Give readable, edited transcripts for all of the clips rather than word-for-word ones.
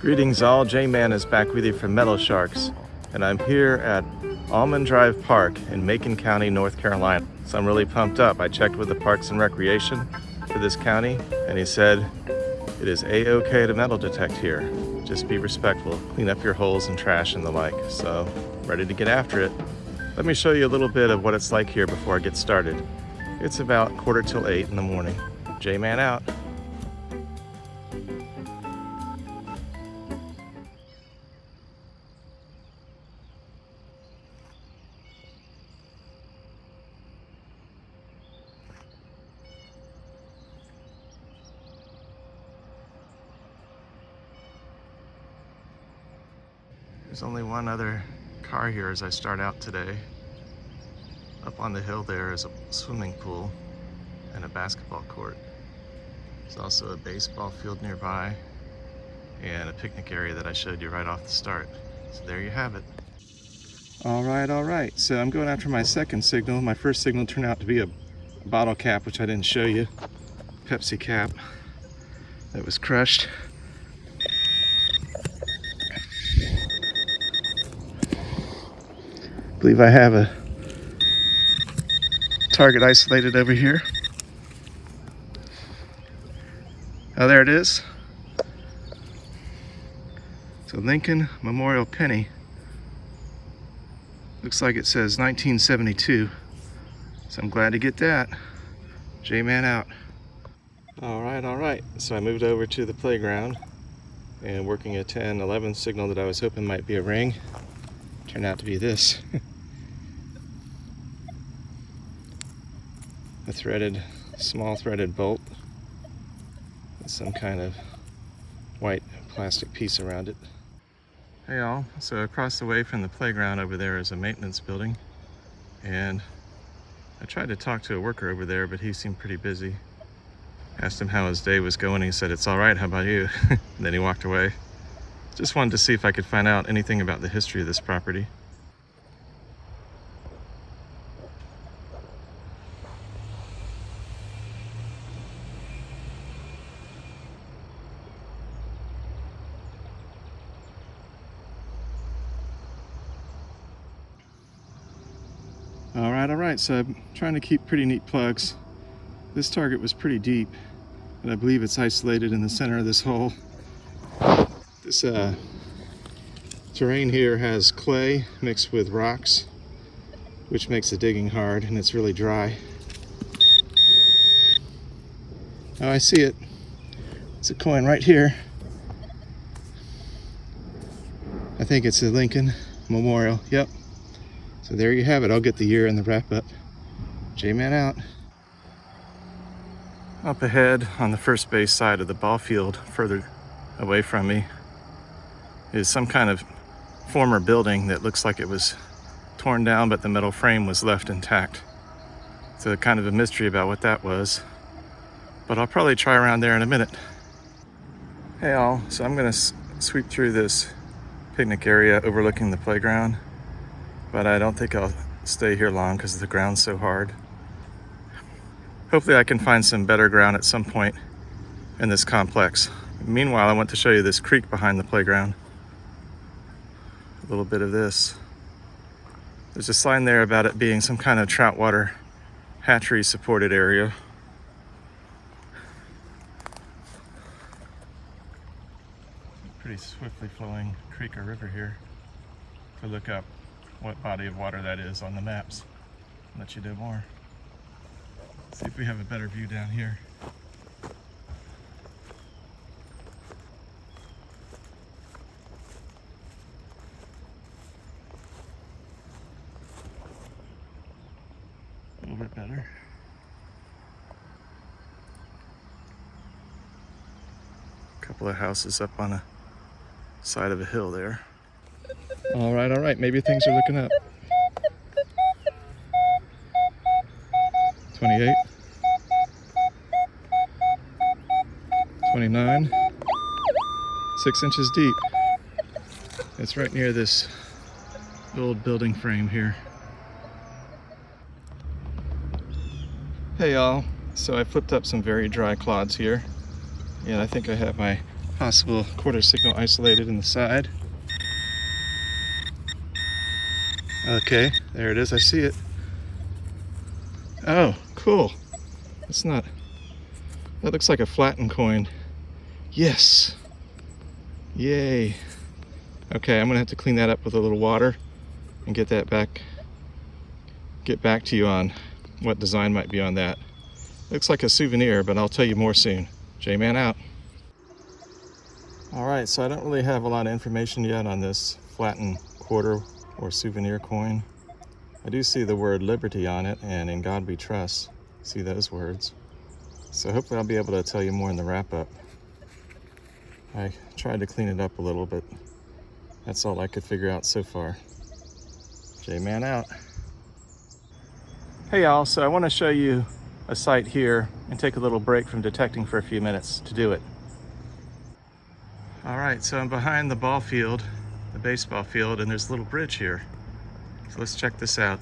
Greetings all, J-Man is back with you from Meadow Sharks, and I'm here at Almond Drive Park in Macon County, North Carolina. So I'm really pumped up. I checked with the Parks and Recreation for this county, and he said it is a-okay to metal detect here. Just be respectful, clean up your holes and trash and the like. So, ready to get after it. Let me show you a little bit of what it's like here before I get started. It's about 7:45 in the morning. J-Man out. There's only one other car here as I start out today. Up on the hill there is a swimming pool and a basketball court. There's also a baseball field nearby and a picnic area that I showed you right off the start. So there you have it. All right. So I'm going after my second signal. My first signal turned out to be a bottle cap, which I didn't show you. Pepsi cap that was crushed. I believe I have a target isolated over here. Oh, there it is. It's a Lincoln Memorial penny. Looks like it says 1972. So I'm glad to get that. J-Man out. All right. So I moved over to the playground and working a 10-11 signal that I was hoping might be a ring. Turned out to be this. A small threaded bolt with some kind of white plastic piece around it. Hey all, so across the way from the playground over there is a maintenance building, and I tried to talk to a worker over there, but he seemed pretty busy. Asked him how his day was going, he said, "It's all right, how about you?" And then he walked away. Just wanted to see if I could find out anything about the history of this property. All right, so I'm trying to keep pretty neat plugs. This target was pretty deep, but I believe it's isolated in the center of this hole. This terrain here has clay mixed with rocks, which makes the digging hard, and it's really dry. Oh, I see it. It's a coin right here. I think it's a Lincoln Memorial. Yep. So there you have it. I'll get the year and the wrap up. J-Man out. Up ahead on the first base side of the ball field, further away from me, is some kind of former building that looks like it was torn down, but the metal frame was left intact. So kind of a mystery about what that was. But I'll probably try around there in a minute. Hey all, so I'm gonna sweep through this picnic area overlooking the playground, but I don't think I'll stay here long because the ground's so hard. Hopefully I can find some better ground at some point in this complex. Meanwhile, I want to show you this creek behind the playground. A little bit of this. There's a sign there about it being some kind of trout water hatchery supported area. Pretty swiftly flowing creek or river here. To look up what body of water that is on the maps. I'll let you do more. See if we have a better view down here. A little bit better. A couple of houses up on a side of a hill there. All right, maybe things are looking up. 28, 29, 6 inches deep. It's right near this old building frame here. Hey y'all, so I flipped up some very dry clods here, and I think I have my possible quarter signal isolated in the side. Okay, there it is, I see it. Oh, cool. It's not, that looks like a flattened coin. Yes, yay. Okay, I'm gonna have to clean that up with a little water and get back to you on what design might be on that. Looks like a souvenir, but I'll tell you more soon. J-Man out. All right, so I don't really have a lot of information yet on this flattened quarter or souvenir coin. I do see the word liberty on it, and in God we trust. See those words. So hopefully I'll be able to tell you more in the wrap-up. I tried to clean it up a little, but that's all I could figure out so far. J-Man out. Hey y'all, so I want to show you a site here and take a little break from detecting for a few minutes to do it. All right, so I'm behind the ball field, the baseball field, and there's a little bridge here. So let's check this out.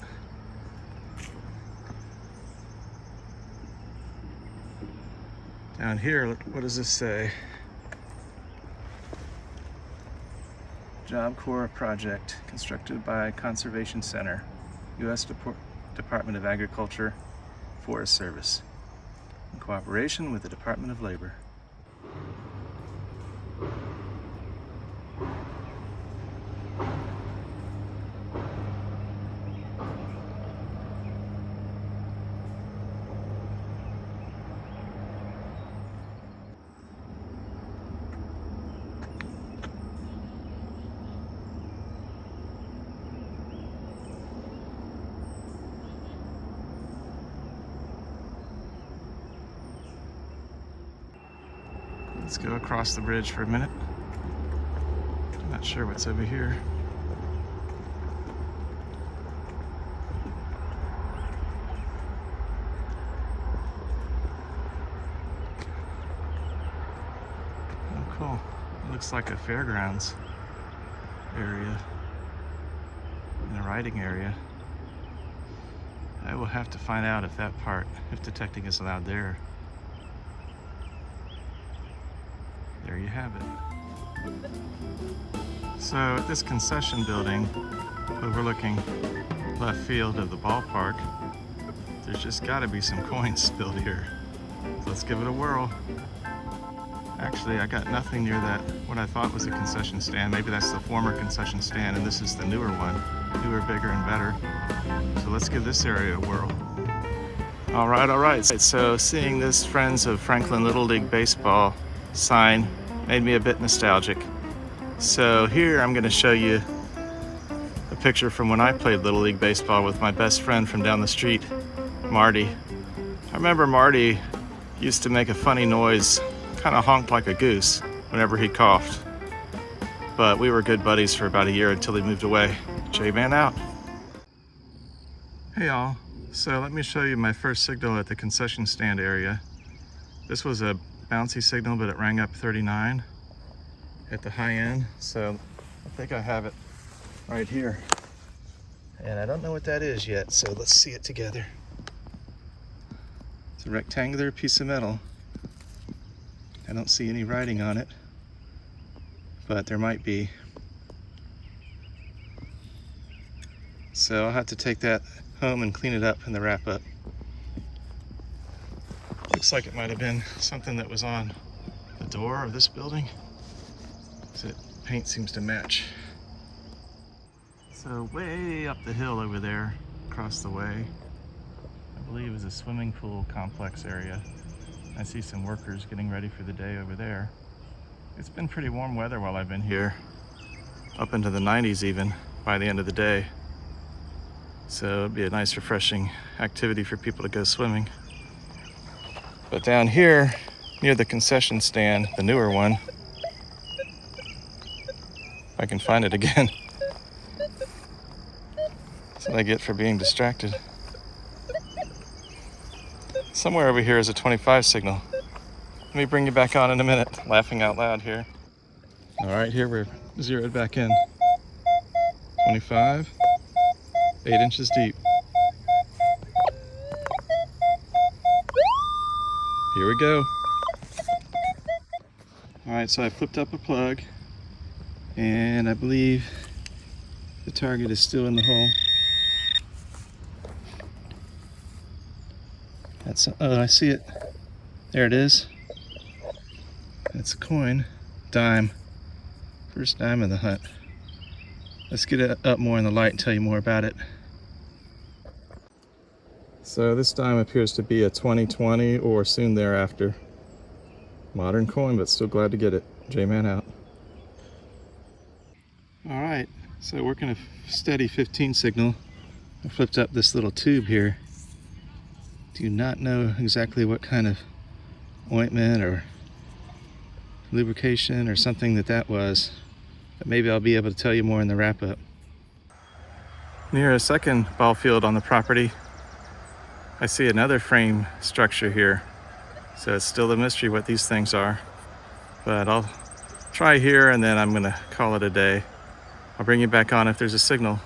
Down here, what does this say? Job Corps project constructed by Conservation Center, U.S. Department of Agriculture, Forest Service, in cooperation with the Department of Labor. Let's go across the bridge for a minute. I'm not sure what's over here. Oh, cool. It looks like a fairgrounds area and a riding area. I will have to find out if that part, if detecting is allowed there. There you have it. So at this concession building overlooking left field of the ballpark, there's just got to be some coins spilled here. So let's give it a whirl. Actually, I got nothing near that, what I thought was a concession stand. Maybe that's the former concession stand and this is the newer one. Newer, bigger, and better. So let's give this area a whirl. All right. So seeing this Friends of Franklin Little League Baseball sign made me a bit nostalgic. So here I'm going to show you a picture from when I played Little League Baseball with my best friend from down the street, Marty. I remember Marty used to make a funny noise, kind of honked like a goose whenever he coughed. But we were good buddies for about a year until he moved away. J-Man out. Hey y'all, so let me show you my first signal at the concession stand area. This was a bouncy signal, but it rang up 39 at the high end. So I think I have it right here. And I don't know what that is yet, so let's see it together. It's a rectangular piece of metal. I don't see any writing on it, but there might be. So I'll have to take that home and clean it up in the wrap up. Looks like it might have been something that was on the door of this building. So paint seems to match. So way up the hill over there, across the way, I believe is a swimming pool complex area. I see some workers getting ready for the day over there. It's been pretty warm weather while I've been here, up into the 90s even by the end of the day. So it'd be a nice refreshing activity for people to go swimming. But down here, near the concession stand, the newer one, if I can find it again. That's what I get for being distracted. Somewhere over here is a 25 signal. Let me bring you back on in a minute, laughing out loud here. All right, here we're zeroed back in. 25, 8 inches deep. Here we go. All right, so I flipped up a plug, and I believe the target is still in the hole. That's, oh, I see it. There it is. That's a coin, dime. First dime of the hunt. Let's get it up more in the light and tell you more about it. So this dime appears to be a 2020 or soon thereafter. Modern coin, but still glad to get it. J-Man out. All right, so working a steady 15 signal. I flipped up this little tube here. Do not know exactly what kind of ointment or lubrication or something that was, but maybe I'll be able to tell you more in the wrap-up. Near a second ball field on the property, I see another frame structure here. So it's still a mystery what these things are, but I'll try here and then I'm gonna call it a day. I'll bring you back on if there's a signal.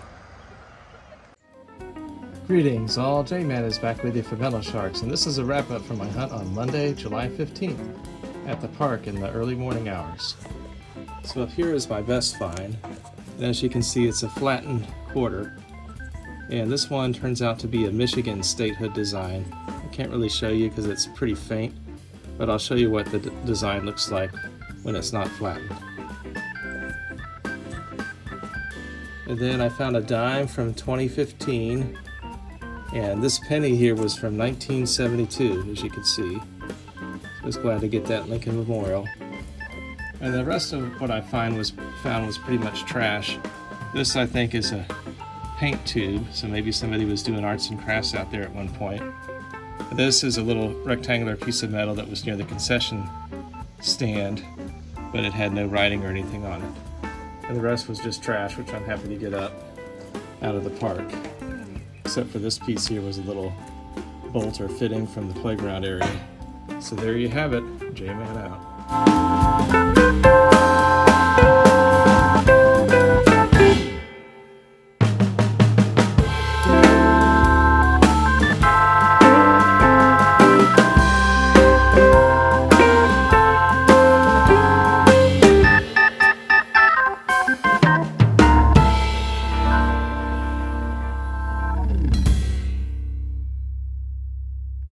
Greetings all, J-Man is back with you for Mellow Sharks, and this is a wrap-up from my hunt on Monday, July 15th at the park in the early morning hours. So up here is my best find, and as you can see it's a flattened quarter, and this one turns out to be a Michigan statehood design. I can't really show you because it's pretty faint, but I'll show you what the design looks like when it's not flattened. And then I found a dime from 2015, and this penny here was from 1972, as you can see. I was glad to get that Lincoln Memorial. And the rest of what I found was pretty much trash. This I think is a paint tube, so maybe somebody was doing arts and crafts out there at one point. This is a little rectangular piece of metal that was near the concession stand, but it had no writing or anything on it. And the rest was just trash, which I'm happy to get up out of the park. Except for this piece here was a little bolt or fitting from the playground area. So there you have it, J-Man out.